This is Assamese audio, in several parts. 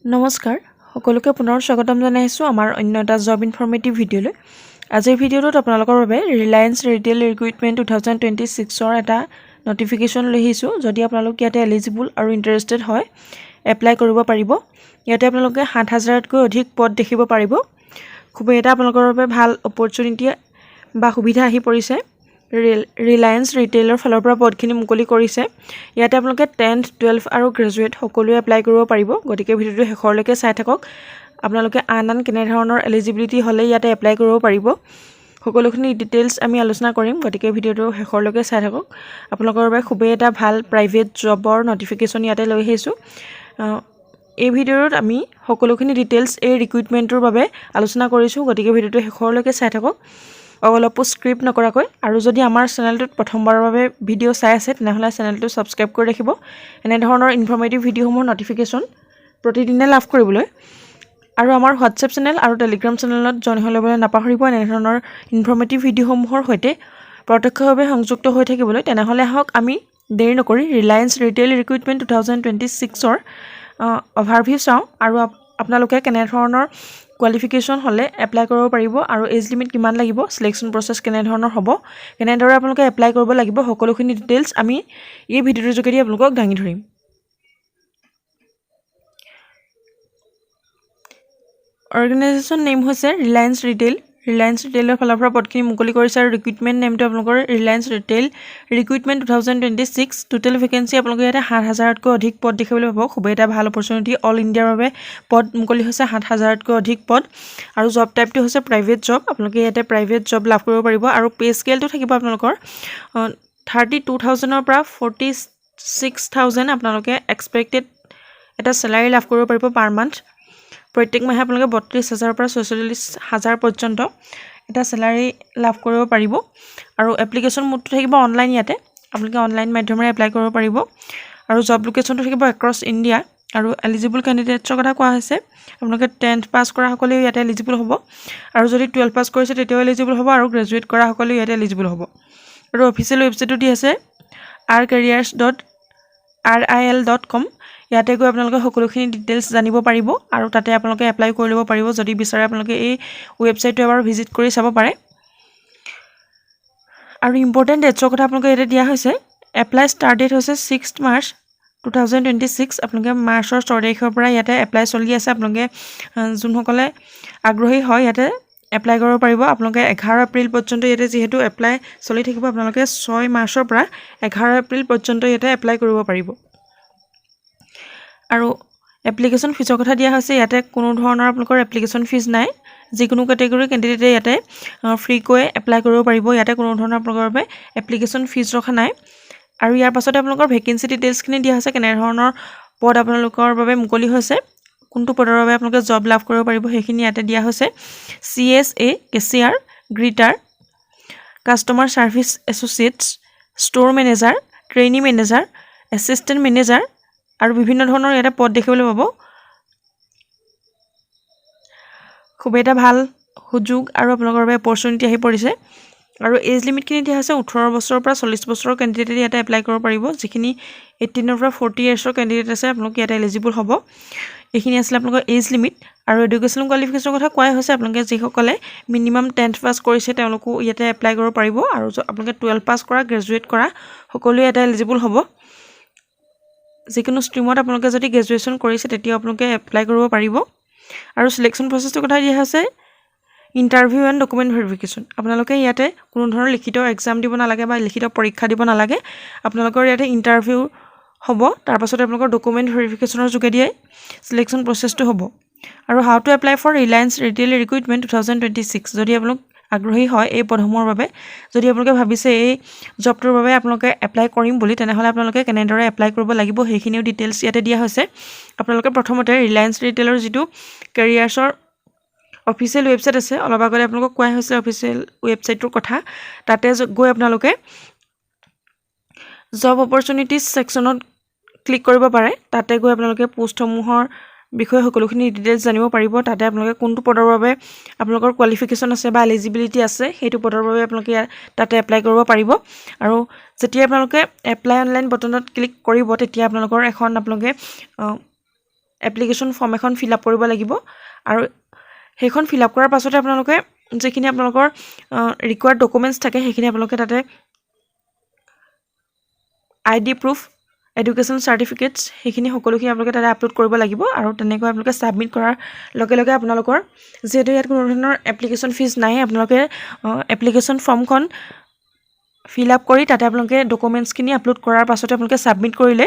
নমস্কাৰ সকলোকে পুনৰ স্বাগতম জনাইছো আমাৰ অন্য এটা জব ইনফৰমেটিভ ভিডিঅ'লৈ। আজিৰ ভিডিঅ'টোত আপোনালোকৰ বাবে ৰিলায়েন্স ৰিটেইল ৰিক্ৰুইটমেণ্ট 2026ৰ এটা নটিফিকেশ্যন লৈ আহিছোঁ। যদি আপোনালোক ইয়াতে এলিজিবল আৰু ইণ্টাৰেষ্টেড হয় এপ্লাই কৰিব পাৰিব। ইয়াতে আপোনালোকে 7,000তকৈ অধিক পদ দেখিব পাৰিব। খুবেই এটা আপোনালোকৰ বাবে ভাল অপৰচুনিটি বা সুবিধা আহি পৰিছে। ৰিলায়েন্স ৰিটেইলৰ ফালৰ পৰা পদখিনি মুকলি কৰিছে। ইয়াতে আপোনালোকে 10th 12th আৰু গ্ৰেজুৱেট সকলোৱে এপ্লাই কৰিব পাৰিব। গতিকে ভিডিঅ'টো শেষৰলৈকে চাই থাকক। আপোনালোকে আন কেনেধৰণৰ এলিজিবিলিটি হ'লে ইয়াতে এপ্লাই কৰিব পাৰিব সকলোখিনি ডিটেইলছ আমি আলোচনা কৰিম। গতিকে ভিডিঅ'টো শেষৰলৈকে চাই থাকক। আপোনালোকৰ বাবে খুবেই এটা ভাল প্ৰাইভেট জবৰ নটিফিকেশ্যন ইয়াতে লৈ আহিছোঁ। এই ভিডিঅ'ত আমি সকলোখিনি ডিটেইলছ এই ৰিক্ৰুইটমেণ্টৰ বাবে আলোচনা কৰিছোঁ। গতিকে ভিডিঅ'টো শেষৰলৈকে চাই থাকক অলপো স্ক্ৰিপ্ট নকৰাকৈ। আৰু যদি আমাৰ চেনেলটোত প্ৰথমবাৰৰ বাবে ভিডিঅ' চাই আছে তেনেহ'লে চেনেলটো ছাবস্ক্ৰাইব কৰি ৰাখিব এনেধৰণৰ ইনফৰ্মেটিভ ভিডিঅ'সমূহৰ নটিফিকেশ্যন প্ৰতিদিনে লাভ কৰিবলৈ। আৰু আমাৰ হোৱাটছএপ চেনেল আৰু টেলিগ্ৰাম চেনেলত জইন হৈ ল'বলৈ নাপাহৰিব এনেধৰণৰ ইনফৰ্মেটিভ ভিডিঅ'সমূহৰ সৈতে প্ৰত্যক্ষভাৱে সংযুক্ত হৈ থাকিবলৈ। তেনেহ'লে আহক আমি দেৰি নকৰি ৰিলায়েন্স ৰিটেইল ৰিক্ৰুইটমেণ্ট 2026ৰ অভাৰভিউ চাওঁ আৰু আপোনালোকে কেনেধৰণৰ কোৱালিফিকেশ্যন হ'লে এপ্লাই কৰিব পাৰিব আৰু এজ লিমিট কিমান লাগিব, চিলেকশ্যন প্ৰচেছ কেনেধৰণৰ হ'ব, কেনেদৰে আপোনালোকে এপ্লাই কৰিব লাগিব সকলোখিনি ডিটেইলছ আমি এই ভিডিঅ'টোৰ যোগেদি আপোনালোকক দাঙি ধৰিম। অৰ্গেনাইজেশ্যন নেম হৈছে ৰিলায়েন্স ৰিটেইল। ৰিলায়েন্স ৰিটেইলৰ ফালৰ পৰা পদখিনি মুকলি কৰিছে আৰু ৰিক্ৰুইটমেণ্ট নেমটো আপোনালোকৰ Reliance retail recruitment 2026। Total vacancy আপোনালোকে ইয়াতে 7,000তকৈ অধিক পদ দেখিবলৈ পাব। খুবেই এটা ভাল অপৰচুনিটি। অল ইণ্ডিয়াৰ বাবে পদ মুকলি হৈছে 7,000তকৈ অধিক পদ আৰু জব টাইপটো হৈছে প্ৰাইভেট জব। আপোনালোকে ইয়াতে প্ৰাইভেট জব লাভ কৰিব পাৰিব আৰু পে স্কেলটো থাকিব আপোনালোকৰ 32,000ৰ পৰা 46,000 আপোনালোকে এক্সপেক্টেড এটা চেলাৰী লাভ কৰিব পাৰিব পাৰ মান্থ। প্ৰত্যেক মাহে আপোনালোকে 32,000ৰ পৰা 44,000 পৰ্যন্ত এটা চেলাৰী লাভ কৰিব পাৰিব। আৰু এপ্লিকেশ্যন মোডটো থাকিব অনলাইন। ইয়াতে আপোনালোকে অনলাইন মাধ্যমেৰে এপ্লাই কৰিব পাৰিব আৰু জব লোকেশ্যনটো থাকিব এক্ৰছ ইণ্ডিয়া। আৰু এলিজিবল কেণ্ডিডেটছৰ কথা কোৱা হৈছে আপোনালোকে 10th পাছ কৰা সকলেও ইয়াতে এলিজিবল হ'ব আৰু যদি 12th পাছ কৰিছে তেতিয়াও এলিজিবল হ'ব আৰু গ্ৰেজুৱেট কৰা সকলেও ইয়াতে এলিজিবল হ'ব। আৰু অফিচিয়েল ৱেবছাইটটো দি আছে rcareers.ril.com। ইয়াতে গৈ আপোনালোকে সকলোখিনি ডিটেইলছ জানিব পাৰিব আৰু তাতে আপোনালোকে এপ্লাই কৰি ল'ব পাৰিব। যদি বিচাৰে আপোনালোকে এই ৱেবছাইটটো এবাৰ ভিজিট কৰি চাব পাৰে। আৰু ইম্পৰ্টেণ্ট ডেটছৰ কথা আপোনালোকে ইয়াতে দিয়া হৈছে। এপ্লাই ষ্টাৰ্ট ডেট হৈছে 6 মাৰ্চ 2026। আপোনালোকে মাৰ্চৰ 6 তাৰিখৰ পৰা ইয়াতে এপ্লাই চলি আছে। আপোনালোকে যোনসকলে আগ্ৰহী হয় ইয়াতে এপ্লাই কৰিব পাৰিব। আপোনালোকে 11 এপ্ৰিল পৰ্যন্ত ইয়াতে যিহেতু এপ্লাই চলি থাকিব আপোনালোকে 6 মাৰ্চৰ পৰা 11 এপ্ৰিল পৰ্যন্ত ইয়াতে এপ্লাই কৰিব পাৰিব। আৰু এপ্লিকেশ্যন ফিজৰ কথা দিয়া হৈছে। ইয়াতে কোনো ধৰণৰ আপোনালোকৰ এপ্লিকেশ্যন ফিজ নাই। যিকোনো কেটেগৰী কেণ্ডিডেটে ইয়াতে ফ্ৰীকৈ এপ্লাই কৰিব পাৰিব। ইয়াতে কোনো ধৰণৰ আপোনালোকৰ বাবে এপ্লিকেশ্যন ফিজ ৰখা নাই। আৰু ইয়াৰ পাছতে আপোনালোকৰ ভেকেঞ্চি ডিটেইলছখিনি দিয়া হৈছে। কেনেধৰণৰ পদ আপোনালোকৰ বাবে মুকলি হৈছে, কোনটো পদৰ বাবে আপোনালোকে জব লাভ কৰিব পাৰিব সেইখিনি ইয়াতে দিয়া হৈছে। CSA cashier, greeter, customer service associates, store manager, trainee manager, assistant manager আৰু বিভিন্ন ধৰণৰ ইয়াতে পদ দেখিবলৈ পাব। খুবেই এটা ভাল সুযোগ আৰু আপোনালোকৰ বাবে অপৰচুনিটি আহি পৰিছে। আৰু এজ লিমিটখিনি দিয়া হৈছে 18 বছৰৰ পৰা 40 বছৰৰ কেণ্ডিডেটে ইয়াতে এপ্লাই কৰিব পাৰিব। যিখিনি 18ৰ পৰা 40 ইয়াৰ্ছৰ কেণ্ডিডেট আছে আপোনালোকে ইয়াতে এলিজিবল হ'ব। এইখিনি আছিলে আপোনালোকৰ এজ লিমিট। আৰু এডুকেশ্যনেল কোৱালিফিকেশ্যনৰ কথা কোৱাই হৈছে। আপোনালোকে যিসকলে মিনিমাম 10th পাছ কৰিছে তেওঁলোকো ইয়াতে এপ্লাই কৰিব পাৰিব আৰু আপোনালোকে 12th পাছ কৰা, গ্ৰেজুৱেট কৰা সকলোৱে ইয়াতে এলিজিবল হ'ব। যিকোনো ষ্ট্ৰীমত আপোনালোকে যদি গ্ৰেজুৱেশ্যন কৰিছে তেতিয়াও আপোনালোকে এপ্লাই কৰিব পাৰিব। আৰু চিলেকশ্যন প্ৰচেছটোৰ কথা দিয়া হৈছে ইণ্টাৰভিউ এণ্ড ডকুমেণ্ট ভেৰিফিকেশ্যন। আপোনালোকে ইয়াতে কোনো ধৰণৰ লিখিত এক্সাম দিব নালাগে বা লিখিত পৰীক্ষা দিব নালাগে। আপোনালোকৰ ইয়াতে ইণ্টাৰভিউ হ'ব, তাৰপাছতে আপোনালোকৰ ডকুমেণ্ট ভেৰিফিকেশ্যনৰ যোগেদিয়ে চিলেকশ্যন প্ৰচেছটো হ'ব। আৰু how to apply for Reliance retail recruitment 2026। যদি আপোনালোক আগ্ৰহী হয় এই পদসমূহৰ বাবে, যদি আপোনালোকে ভাবিছে এই জবটোৰ বাবে আপোনালোকে এপ্লাই কৰিম বুলি, তেনেহ'লে আপোনালোকে কেনেদৰে এপ্লাই কৰিব লাগিব সেইখিনিও ডিটেইলছ ইয়াতে দিয়া হৈছে। আপোনালোকে প্ৰথমতে ৰিলায়েন্স ৰিটেইলৰ যিটো কেৰিয়াৰ্ছৰ অফিচিয়েল ৱেবছাইট আছে, অলপ আগতে আপোনালোকক কোৱা হৈছে অফিচিয়েল ৱেবছাইটটোৰ কথা, তাতে গৈ আপোনালোকে জব অপৰচুনিটিজ ছেকশ্যনত ক্লিক কৰিব পাৰে। তাতে গৈ আপোনালোকে পোষ্টসমূহৰ বিষয়ে সকলোখিনি ডিটেইলছ জানিব পাৰিব। তাতে আপোনালোকে কোনটো পদৰ বাবে আপোনালোকৰ কোৱালিফিকেশ্যন আছে বা এলিজিবিলিটি আছে সেইটো পদৰ বাবে আপোনালোকে তাতে এপ্লাই কৰিব পাৰিব। আৰু যেতিয়া আপোনালোকে এপ্লাই অনলাইন বটনত ক্লিক কৰিব তেতিয়া আপোনালোকৰ এখন আপোনালোকে এপ্লিকেশ্যন ফৰ্ম এখন ফিল আপ কৰিব লাগিব আৰু সেইখন ফিল আপ কৰাৰ পাছতে আপোনালোকে যিখিনি আপোনালোকৰ ৰিকুৱাৰ্ড ডকুমেণ্টছ থাকে সেইখিনি আপোনালোকে তাতে ID প্ৰুফ এডুকেশ্যন চাৰ্টিফিকেটছ সেইখিনি সকলোখিনি আপোনালোকে তাতে আপলোড কৰিব লাগিব আৰু তেনেকৈ আপোনালোকে ছাবমিট কৰাৰ লগে লগে আপোনালোকৰ যিহেতু ইয়াত কোনো ধৰণৰ এপ্লিকেশ্যন ফিজ নাই আপোনালোকে এপ্লিকেশ্যন ফৰ্মখন ফিল আপ কৰি তাতে আপোনালোকে ডকুমেণ্টছখিনি আপলোড কৰাৰ পাছতে আপোনালোকে ছাবমিট কৰিলে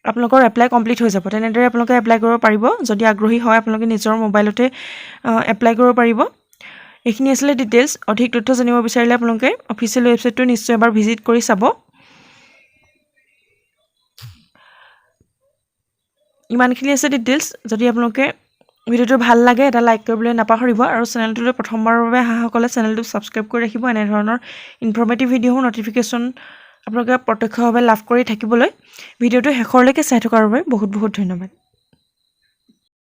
আপোনালোকৰ এপ্লাই কমপ্লিট হৈ যাব তেনেদৰে আপোনালোকে এপ্লাই কৰিব পাৰিব যদি আগ্ৰহী হয় আপোনালোকে নিজৰ মোবাইলতে এপ্লাই কৰিব পাৰিব এইখিনি আছিলে ডিটেইলছ অধিক তথ্য জানিব বিচাৰিলে আপোনালোকে অফিচিয়েল ৱেবছাইটটো নিশ্চয় এবাৰ ভিজিট কৰি চাব ইমানখিনি আছে ডিটেইলছ যদি আপোনালোকে ভিডিঅ'টো ভাল লাগে এটা লাইক কৰিবলৈ নাপাহৰিব আৰু চেনেলটোলৈ প্ৰথমবাৰৰ বাবে অহাসকলে চেনেলটো ছাবস্ক্ৰাইব কৰি ৰাখিব এনেধৰণৰ ইনফৰ্মেটিভ ভিডিঅ'সমূহ নটিফিকেশ্যন আপোনালোকে প্ৰত্যক্ষভাৱে লাভ কৰি থাকিবলৈ ভিডিঅ'টো শেষৰলৈকে চাই থকাৰ বাবে বহুত বহুত ধন্যবাদ